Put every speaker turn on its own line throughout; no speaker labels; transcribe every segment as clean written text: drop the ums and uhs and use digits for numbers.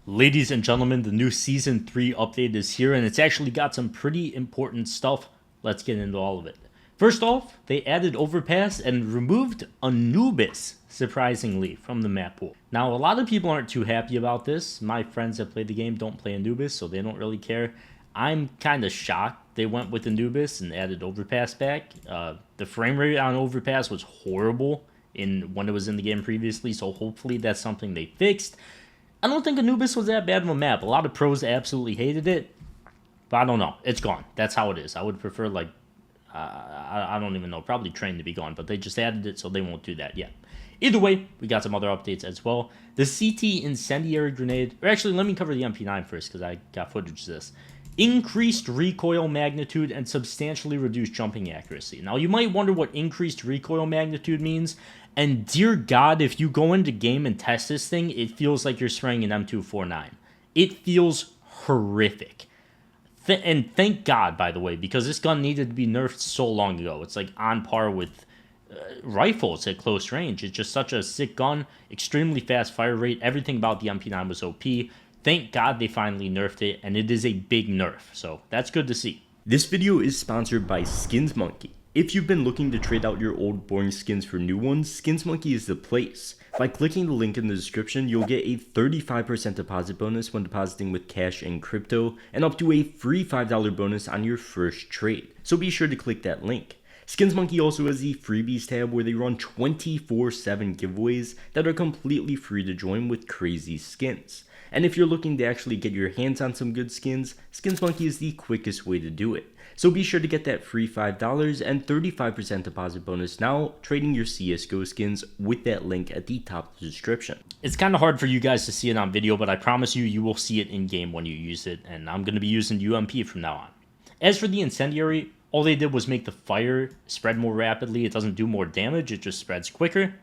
Ladies and gentlemen, the new Season 3 update is here, and it's actually got some pretty important stuff. Let's get into all of it. First off, they added Overpass and removed Anubis, surprisingly, from the map pool. Now, a lot of people aren't too happy about this. My friends that play the game don't play Anubis, so they don't really care. I'm kind of shocked they went with Anubis and added Overpass back. The frame rate on Overpass was horrible when it was in the game previously, so hopefully that's something they fixed. I don't think Anubis was that bad of a map. A lot of pros absolutely hated it, but I don't know. It's gone. That's how it is. I would prefer, like, I don't even know, probably Train to be gone, but they just added it, so they won't do that yet. Either way, we got some other updates as well. The CT Incendiary Grenade, or actually, let me cover the MP9 first, because I got footage of this. Increased recoil magnitude and substantially reduced jumping accuracy. Now, you might wonder what increased recoil magnitude means, and dear God, if you go into game and test this thing, it feels like you're spraying an M249. It feels horrific. And thank God, by the way, because this gun needed to be nerfed so long ago. It's like on par with rifles at close range. It's just such a sick gun, extremely fast fire rate. Everything about the MP9 was OP. Thank God they finally nerfed it, and it is a big nerf, so that's good to see.
This video is sponsored by SkinsMonkey. If you've been looking to trade out your old boring skins for new ones, SkinsMonkey is the place. By clicking the link in the description, you'll get a 35% deposit bonus when depositing with cash and crypto, and up to a free $5 bonus on your first trade. So be sure to click that link. SkinsMonkey also has the freebies tab where they run 24/7 giveaways that are completely free to join with crazy skins. And if you're looking to actually get your hands on some good skins, SkinsMonkey is the quickest way to do it. So be sure to get that free $5 and 35% deposit bonus now, trading your CSGO skins with that link at the top of the description.
It's kind of hard for you guys to see it on video, but I promise you, you will see it in game when you use it, and I'm going to be using UMP from now on. As for the Incendiary, all they did was make the fire spread more rapidly. It doesn't do more damage, it just spreads quicker,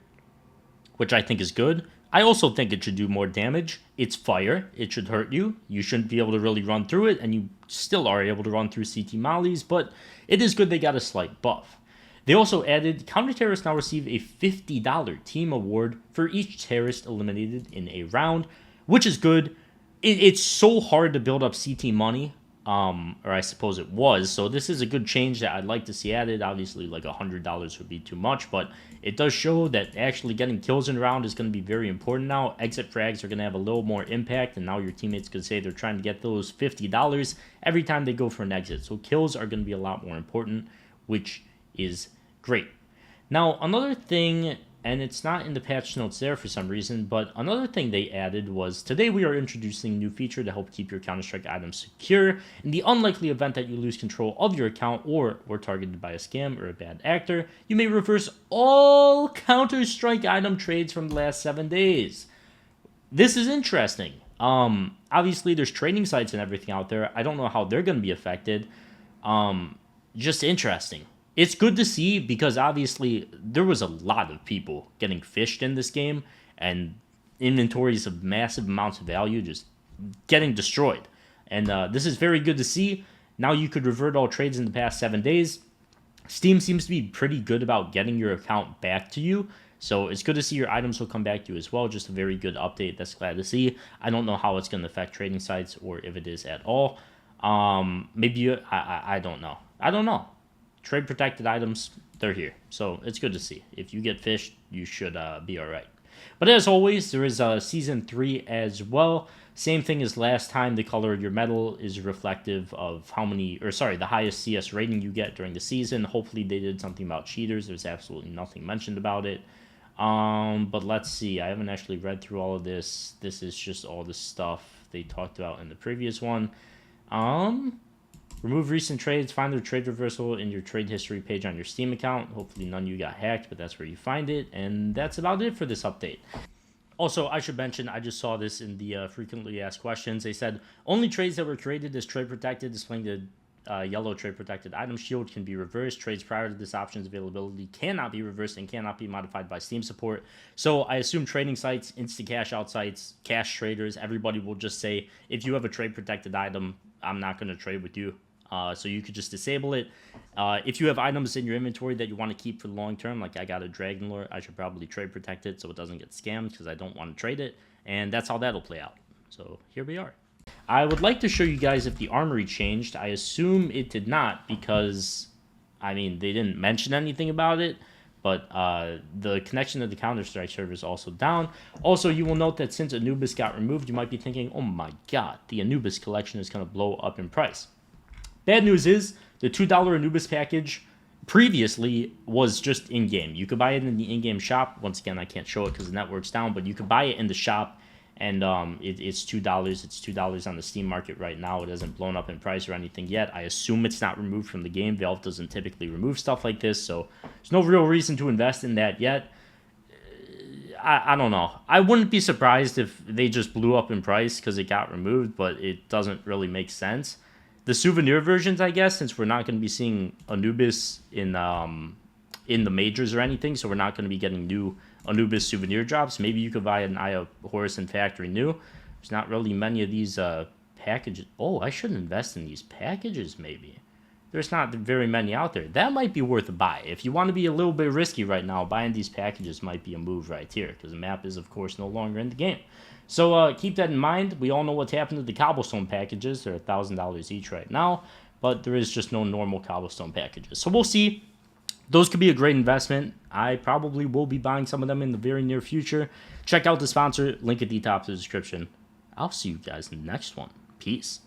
which I think is good. I also think it should do more damage. It's fire. It should hurt you. You shouldn't be able to really run through it, and you still are able to run through CT mollies, but it is good they got a slight buff. They also added counter-terrorists now receive a $50 team award for each terrorist eliminated in a round, which is good. It's so hard to build up CT money, or I suppose it was, so this is a good change that I'd like to see added. Obviously, like $100 would be too much, but it does show that actually getting kills in a round is going to be very important now. Exit frags are going to have a little more impact, and now your teammates could say they're trying to get those $50 every time they go for an exit. So kills are going to be a lot more important, which is great. Now, another thing, and it's not in the patch notes there for some reason, but another thing they added was, today we are introducing a new feature to help keep your Counter-Strike items secure. In the unlikely event that you lose control of your account or were targeted by a scam or a bad actor, you may reverse all Counter-Strike item trades from the last 7 days. This is interesting. Obviously, there's trading sites and everything out there. I don't know how they're going to be affected. Just interesting. It's good to see because obviously there was a lot of people getting fished in this game and inventories of massive amounts of value just getting destroyed. And this is very good to see. Now you could revert all trades in the past 7 days. Steam seems to be pretty good about getting your account back to you. So it's good to see your items will come back to you as well. Just a very good update. That's glad to see. I don't know how it's going to affect trading sites or if it is at all. Maybe I don't know. I don't know. Trade protected items, they're here. So it's good to see. If you get fished, you should be all right. But as always, there is Season 3 as well. Same thing as last time. The color of your medal is reflective of the highest CS rating you get during the season. Hopefully they did something about cheaters. There's absolutely nothing mentioned about it. But let's see. I haven't actually read through all of this. This is just all the stuff they talked about in the previous one. Remove recent trades. Find the trade reversal in your trade history page on your Steam account. Hopefully none of you got hacked, but that's where you find it. And that's about it for this update. Also, I should mention, I just saw this in the frequently asked questions. They said, only trades that were created as trade protected, displaying the yellow trade protected item shield, can be reversed. Trades prior to this option's availability cannot be reversed and cannot be modified by Steam support. So I assume trading sites, instant cash out sites, cash traders, everybody will just say, if you have a trade protected item, I'm not going to trade with you. So you could just disable it. If you have items in your inventory that you want to keep for the long term, like I got a Dragon Lore, I should probably trade protect it so it doesn't get scammed because I don't want to trade it. And that's how that'll play out. So here we are. I would like to show you guys if the armory changed. I assume it did not because, I mean, they didn't mention anything about it. But the connection to the Counter-Strike server is also down. Also, you will note that since Anubis got removed, you might be thinking, oh my god, the Anubis collection is going to blow up in price. Bad news is, the $2 Anubis package previously was just in-game. You could buy it in the in-game shop. Once again, I can't show it because the network's down, but you could buy it in the shop, and it's $2. It's $2 on the Steam market right now. It hasn't blown up in price or anything yet. I assume it's not removed from the game. Valve doesn't typically remove stuff like this, so there's no real reason to invest in that yet. I don't know. I wouldn't be surprised if they just blew up in price because it got removed, but it doesn't really make sense. The souvenir versions, I guess, since we're not going to be seeing Anubis in the majors or anything, so we're not going to be getting new Anubis souvenir drops. Maybe you could buy an Eye of Horus and Factory New. There's not really many of these packages. Oh, I should invest in these packages, maybe. There's not very many out there. That might be worth a buy. If you want to be a little bit risky right now, buying these packages might be a move right here, because the map is, of course, no longer in the game. So keep that in mind. We all know what's happened to the cobblestone packages. They're $1,000 each right now, but there is just no normal cobblestone packages. So we'll see. Those could be a great investment. I probably will be buying some of them in the very near future. Check out the sponsor, link at the top of the description. I'll see you guys in the next one. Peace.